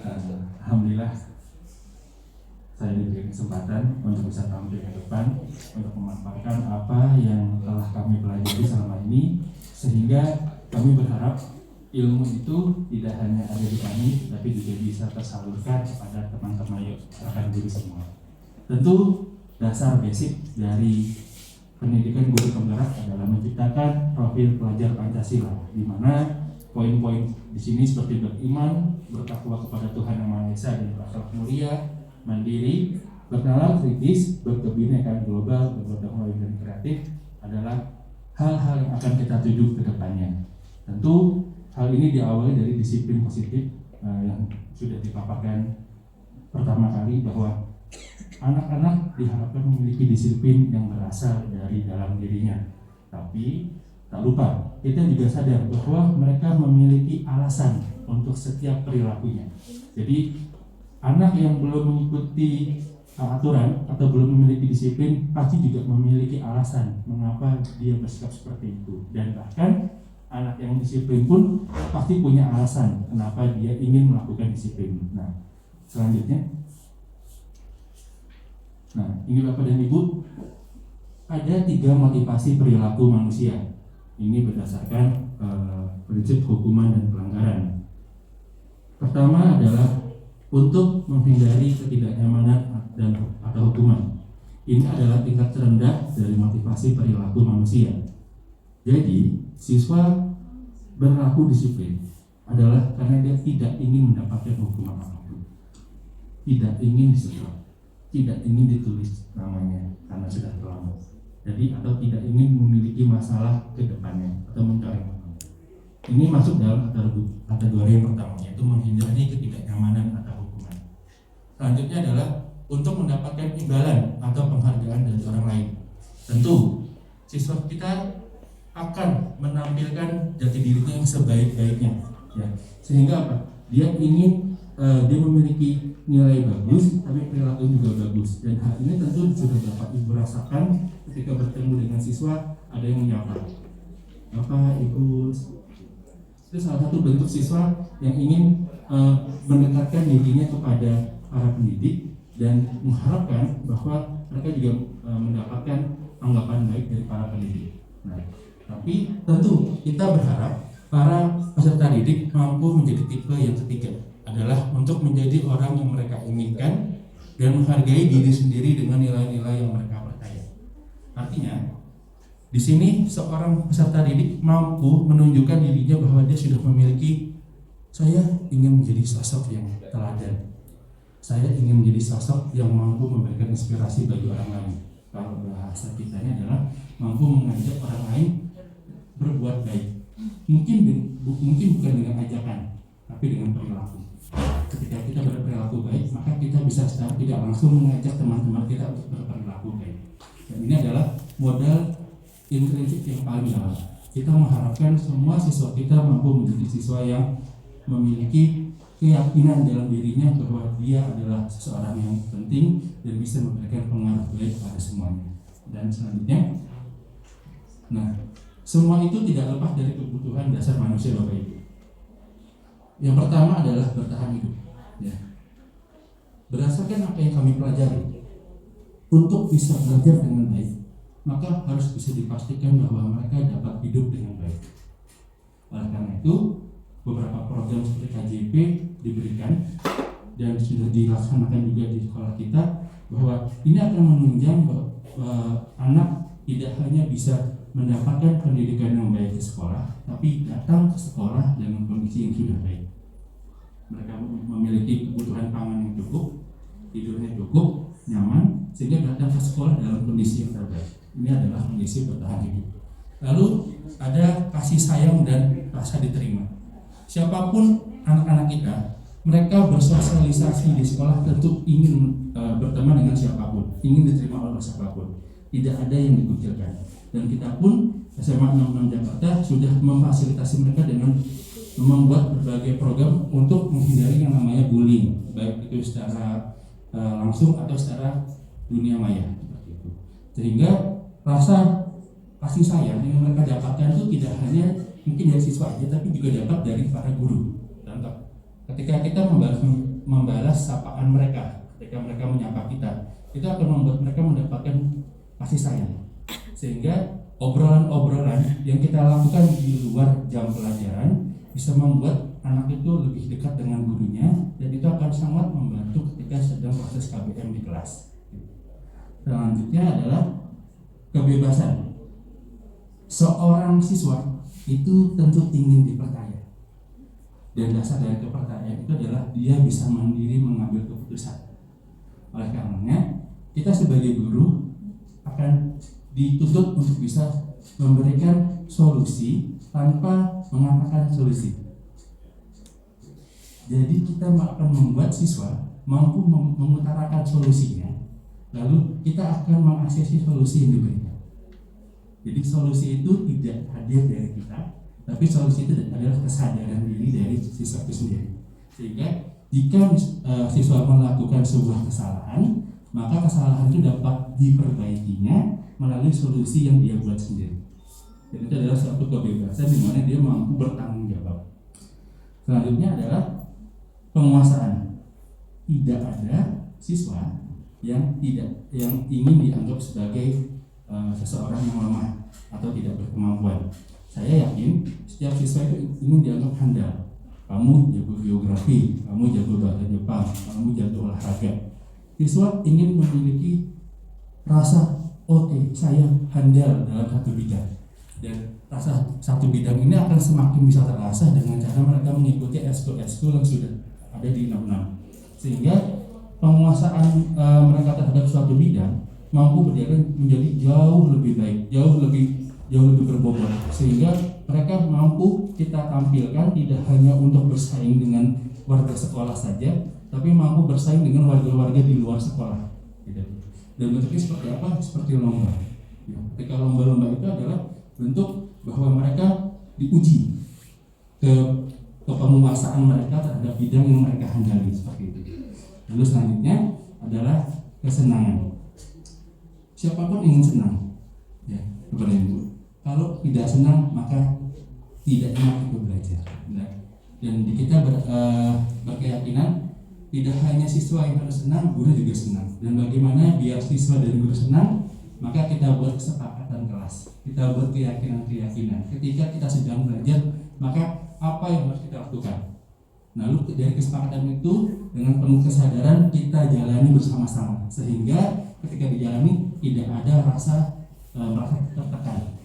Alhamdulillah saya diberi kesempatan untuk bisa tampil ke depan untuk memaparkan apa yang telah kami pelajari selama ini, sehingga kami berharap ilmu itu tidak hanya ada di kami, tapi juga bisa tersalurkan kepada teman-teman rekan guru semua. Tentu dasar basic dari pendidikan guru penggerak adalah menciptakan profil pelajar Pancasila, di mana poin-poin di sini seperti beriman, bertakwa kepada Tuhan Yang Maha Esa dan berakhlak mulia, mandiri, bernalar kritis, berkebinekaan global, bergotong royong dan kreatif adalah hal-hal yang akan kita tuju ke depannya. Tentu hal ini diawali dari disiplin positif yang sudah dipaparkan pertama kali, bahwa anak-anak diharapkan memiliki disiplin yang berasal dari dalam dirinya. Tapi tak lupa, kita juga sadar bahwa mereka memiliki alasan untuk setiap perilakunya. Jadi anak yang belum mengikuti aturan atau belum memiliki disiplin pasti juga memiliki alasan mengapa dia bersikap seperti itu. Dan bahkan anak yang disiplin pun pasti punya alasan kenapa dia ingin melakukan disiplin. Nah, selanjutnya, ini Bapak dan Ibu, ada 3 motivasi perilaku manusia. Ini berdasarkan prinsip hukuman dan pelanggaran. Pertama adalah untuk menghindari ketidaknyamanan dan atau hukuman. Ini adalah tingkat terendah dari motivasi perilaku manusia. Jadi, siswa berlaku disiplin adalah karena dia tidak ingin mendapatkan hukuman apapun, tidak ingin disetor, tidak ingin ditulis namanya karena sudah terlambat. Jadi atau tidak ingin memiliki masalah ke depannya atau mencoreng. Ini masuk dalam kategori yang pertama, yaitu menghindari ketidaknyamanan atau hukuman. Selanjutnya adalah untuk mendapatkan imbalan atau penghargaan dari orang lain. Tentu siswa kita akan menampilkan jati dirinya yang sebaik-baiknya, ya. Sehingga apa? Dia ingin dia memiliki nilai bagus, tapi perilaku juga bagus. Dan hal ini tentu sudah dapat Ibu rasakan ketika bertemu dengan siswa, ada yang menyapa, Bapak, Ibu. Itu salah satu bentuk siswa yang ingin mendekatkan dirinya kepada para pendidik dan mengharapkan bahwa mereka juga mendapatkan anggapan baik dari para pendidik. Nah, tapi tentu kita berharap para peserta didik mampu menjadi tipe yang ketiga, adalah untuk menjadi orang yang mereka inginkan dan menghargai diri sendiri dengan nilai-nilai yang mereka percaya. Artinya, di sini seorang peserta didik mampu menunjukkan dirinya bahwa dia sudah memiliki, saya ingin menjadi sosok yang teladan, saya ingin menjadi sosok yang mampu memberikan inspirasi bagi orang lain. Kalau bahasa kitanya adalah mampu mengajak orang lain berbuat baik. Mungkin bukan dengan ajakan, tapi dengan perilaku. Ketika kita berperilaku baik, maka kita bisa secara tidak langsung mengajak teman-teman kita untuk berperilaku baik. Dan ini adalah modal intrinsik yang paling awal. Kita mengharapkan semua siswa kita mampu menjadi siswa yang memiliki keyakinan dalam dirinya bahwa dia adalah seseorang yang penting dan bisa memberikan pengaruh baik pada semuanya. Dan selanjutnya, semua itu tidak lepas dari kebutuhan dasar manusia, Bapak Ibu. Yang pertama adalah bertahan hidup, ya. Berdasarkan apa yang kami pelajari, untuk bisa belajar dengan baik, maka harus bisa dipastikan bahwa mereka dapat hidup dengan baik. Oleh karena itu, beberapa program seperti KJP diberikan dan sudah dilaksanakan juga di sekolah kita, bahwa ini akan menunjang bahwa anak tidak hanya bisa mendapatkan pendidikan yang baik di sekolah, tapi datang ke sekolah dengan kondisi yang sudah baik. Mereka memiliki kebutuhan pangan yang cukup, tidurnya cukup, nyaman, sehingga datang ke sekolah dalam kondisi yang terbaik. Ini adalah kondisi bertahan hidup. Lalu ada kasih sayang dan rasa diterima. Siapapun anak-anak kita, mereka bersosialisasi di sekolah tentu ingin berteman dengan siapapun, ingin diterima oleh siapapun. Tidak ada yang dikucilkan. Dan kita pun SMA 66 Jakarta sudah memfasilitasi mereka dengan membuat berbagai program untuk menghindari yang namanya bullying, baik itu secara langsung atau secara dunia maya, seperti itu. Sehingga rasa kasih sayang yang mereka dapatkan itu tidak hanya mungkin dari siswa aja, tapi juga dapat dari para guru. Contoh, Ketika kita membalas sapaan mereka, ketika mereka menyapa kita, itu akan membuat mereka mendapatkan kasih sayang. Sehingga obrolan-obrolan yang kita lakukan di luar jam pelajaran bisa membuat anak itu lebih dekat dengan gurunya, dan itu akan sangat membantu ketika sedang proses KBM di kelas. Selanjutnya adalah kebebasan. Seorang siswa itu tentu ingin dipercaya, dan dasar dari kepercayaan itu adalah dia bisa mandiri mengambil keputusan. Oleh karenanya, kita sebagai guru akan dituntut untuk bisa memberikan solusi tanpa mengatakan solusi. Jadi kita akan membuat siswa mampu mengutarakan solusinya, lalu kita akan mengaksesi solusi yang diberikan. Jadi solusi itu tidak hadir dari kita, tapi solusi itu adalah kesadaran diri dari siswa itu sendiri. Sehingga jika siswa melakukan sebuah kesalahan, maka kesalahan itu dapat diperbaikinya melalui solusi yang dia buat sendiri. Dan itu adalah suatu kebebasan di mana dia mampu bertanggung jawab. Selanjutnya adalah penguasaan. Tidak ada siswa yang ingin dianggap sebagai seseorang yang lemah atau tidak berkemampuan. Saya yakin setiap siswa itu ingin dianggap handal. Kamu jago geografi, kamu jago bahasa Jepang, kamu jago olahraga. Siswa ingin memiliki rasa oke, saya handal dalam satu bidang, dan rasa satu bidang ini akan semakin bisa terasa dengan cara mereka mengikuti eskul-eskul yang sudah ada di 66. Sehingga penguasaan mereka terhadap suatu bidang mampu berjalan menjadi jauh lebih baik, jauh lebih berbobot, sehingga mereka mampu kita tampilkan tidak hanya untuk bersaing dengan warga sekolah saja, tapi mampu bersaing dengan warga-warga di luar sekolah. Gitu. Dan bentuknya seperti apa? Seperti lomba. Ya, ketika lomba-lomba itu adalah bentuk bahwa mereka diuji ke penguasaan mereka terhadap bidang yang mereka handali, seperti itu. Lalu selanjutnya adalah kesenangan. Siapapun ingin senang, ya, kepada ibu. Kalau tidak senang maka tidak enak untuk belajar. Dan kita berkeyakinan tidak hanya siswa yang harus senang, guru juga senang. Dan bagaimana biar siswa dan guru senang, maka kita buat kesepakatan kelas, kita buat keyakinan. Ketika kita sedang belajar, maka apa yang harus kita lakukan? Lalu dari kesepakatan itu dengan penuh kesadaran kita jalani bersama-sama, sehingga ketika dijalani tidak ada rasa tertekan.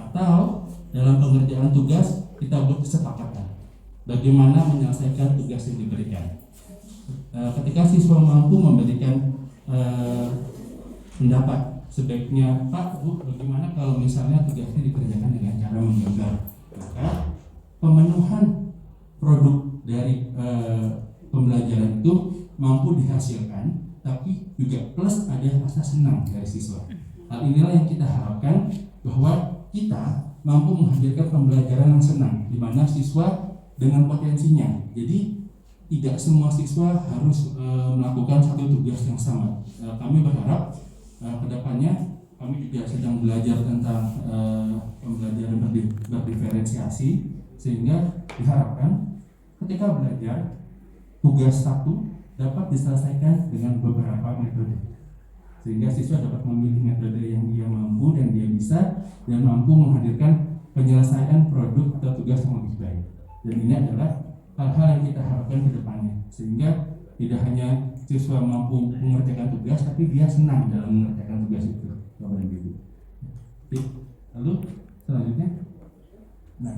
Atau dalam pengerjaan tugas kita buat kesepakatan bagaimana menyelesaikan tugas yang diberikan. Ketika siswa mampu memberikan pendapat, sebaiknya Pak, Bu, bagaimana kalau misalnya tugasnya dikerjakan dengan cara menggambar, maka pemenuhan produk dari pembelajaran itu mampu dihasilkan, tapi juga plus ada rasa senang dari siswa. Hal inilah yang kita harapkan, bahwa kita mampu menghadirkan pembelajaran yang senang, di mana siswa dengan potensinya. Jadi tidak semua siswa harus melakukan satu tugas yang sama. Kami berharap kedepannya kami juga sedang belajar tentang pembelajaran berdiferensiasi, sehingga diharapkan ketika belajar tugas satu dapat diselesaikan dengan beberapa metode, sehingga siswa dapat memilih metode yang dia mampu dan dia bisa, dan mampu menghadirkan penyelesaian produk atau tugas yang lebih baik. Dan ini adalah hal-hal yang kita harapkan ke depannya, sehingga tidak hanya siswa mampu mengerjakan tugas, tapi dia senang dalam mengerjakan tugas itu. Bapak dan Ibu. Lalu selanjutnya, nah,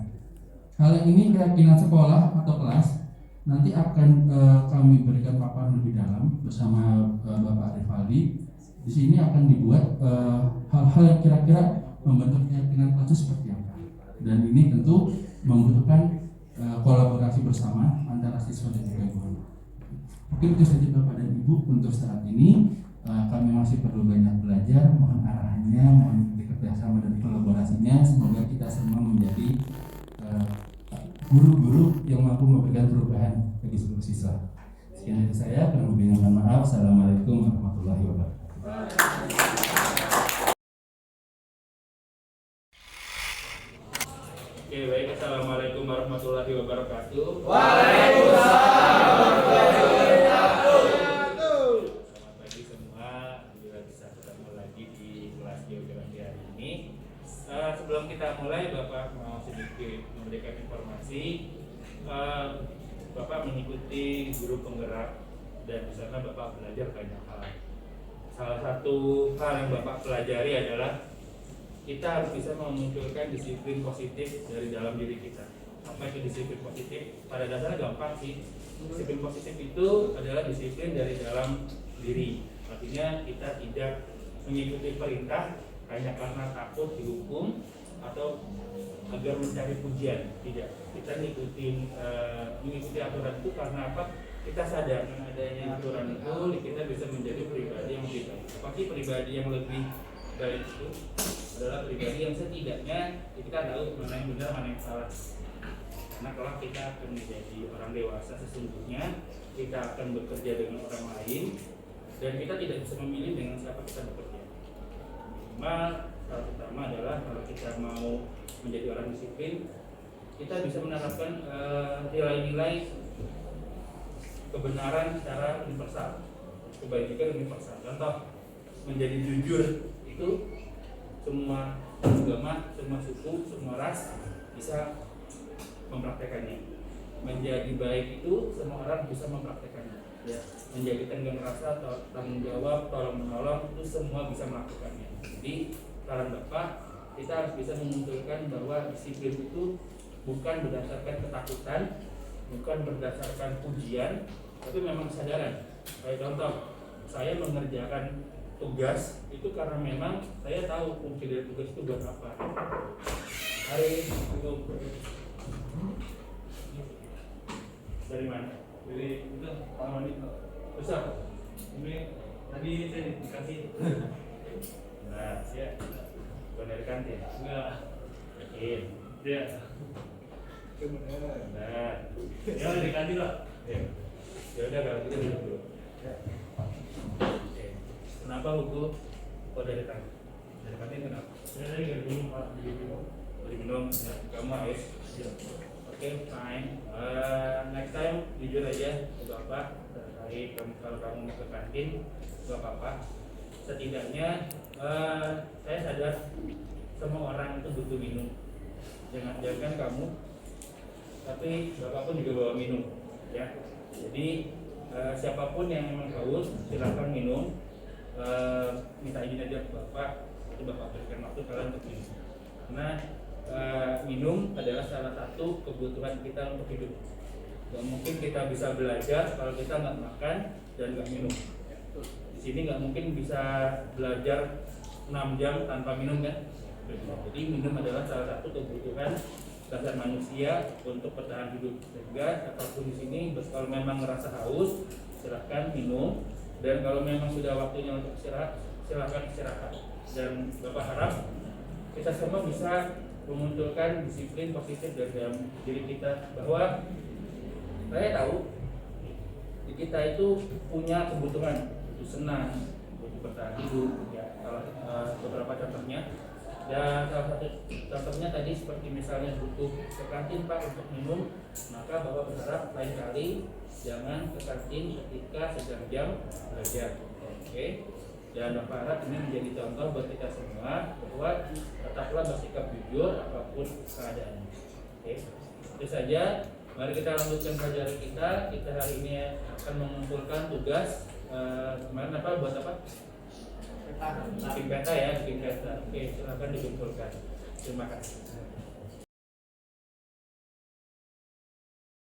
hal ini keyakinan sekolah atau kelas nanti akan kami berikan paparan lebih dalam bersama Bapak Arifaldi. Di sini akan dibuat hal-hal yang kira-kira membentuk keyakinan kelas seperti apa. Dan ini tentu membutuhkan kolaborasi bersama antara siswa dan juga guru. Mungkin itu saja Bapak dan Ibu untuk saat ini. Kami masih perlu banyak belajar, mohon arahannya, mohon kerjasama dan kolaborasinya. Semoga kita semua menjadi guru-guru yang mampu memberikan perubahan bagi seluruh siswa. Sekian dari saya, kurang lebihnya mohon maaf. Assalamualaikum warahmatullahi wabarakatuh. Oke, baik. Assalamualaikum warahmatullahi wabarakatuh. Waalaikumsalam. mengisi Bapak mengikuti guru penggerak dan di sana Bapak belajar banyak hal. Salah satu hal yang Bapak pelajari adalah kita harus bisa memunculkan disiplin positif dari dalam diri kita. Apa itu disiplin positif? Pada dasarnya gampang sih. Disiplin positif itu adalah disiplin dari dalam diri. Artinya kita tidak mengikuti perintah hanya karena takut dihukum atau agar mencari pujian. Tidak. Kita mengikuti aturan itu karena apa? Kita sadar dengan adanya aturan itu kita bisa menjadi pribadi yang lebih baik. Pasti pribadi yang lebih baik itu adalah pribadi yang setidaknya kita tahu mana yang benar, mana yang salah. Karena kalau kita akan menjadi orang dewasa sesungguhnya, kita akan bekerja dengan orang lain dan kita tidak bisa memilih dengan siapa kita bekerja. Minimal hal pertama adalah kalau kita mau menjadi orang disiplin, kita bisa menerapkan nilai-nilai kebenaran secara universal, kebajikan universal. Contoh, menjadi jujur itu semua agama, semua suku, semua ras bisa mempraktekannya. Menjadi baik itu semua orang bisa mempraktekannya. Ya. Menjadi tenggang rasa, tanggung jawab, tolong menolong itu semua bisa melakukannya. Jadi saran Bapak, kita harus bisa memunculkan bahwa disiplin itu bukan berdasarkan ketakutan, bukan berdasarkan pujian, tapi memang kesadaran. Kayak contoh, saya mengerjakan tugas itu karena memang saya tahu fungsi dari tugas itu buat apa. Hari itu dari mana? Dari itu pengalaman itu. Besar. Ini tadi saya dikasih. Nah, ya. Bukan dari kantin. Enggak. Yakin. Iya. Nah, ya dari kantin lah. Ya udah kalau kita duduk dulu. Oke. Kenapa buku kok dari kantin? Dari kantin kenapa? Dari minum Pak. Dari minum. Ya, kamu haus. Oke, fine. Next time jujur aja ke Bapak terkait kalau kamu mau ke kantin, gak apa-apa. Setidaknya saya sadar semua orang itu butuh minum. Jangan kamu, tapi Bapak pun juga bawa minum, ya. Jadi siapapun yang memang haus silakan minum. Minta izin aja ke Bapak, itu Bapak berikan waktu kalian untuk minum. Karena minum adalah salah satu kebutuhan kita untuk hidup. Gak mungkin kita bisa belajar kalau kita nggak makan dan nggak minum. Di sini nggak mungkin bisa belajar 6 jam tanpa minum kan? Jadi minum adalah salah satu kebutuhan dasar manusia untuk bertahan hidup. Sehingga apapun di sini, kalau memang merasa haus, silahkan minum. Dan kalau memang sudah waktunya untuk istirahat, silahkan istirahat. Dan Bapak harap kita semua bisa memunculkan disiplin positif dari dalam diri kita, bahwa saya tahu di kita itu punya kebutuhan, butuh senang, butuh bertahan hidup, ya. Beberapa contohnya, dan salah satu contohnya tadi seperti misalnya butuh ke kantin Pak untuk minum, maka Bapak berharap lain kali jangan ke kantin ketika sedang jam belajar. Oke. Dan Bapak harap ini menjadi contoh buat kita semua bahwa tetaplah bersikap jujur apapun keadaannya. Oke. Itu saja. Mari kita lanjutkan pelajaran kita. Kita hari ini akan mengumpulkan tugas kemarin apa buat apa? Bikin peta ya, bikin peta. Oke, silakan dikumpulkan. Terima kasih.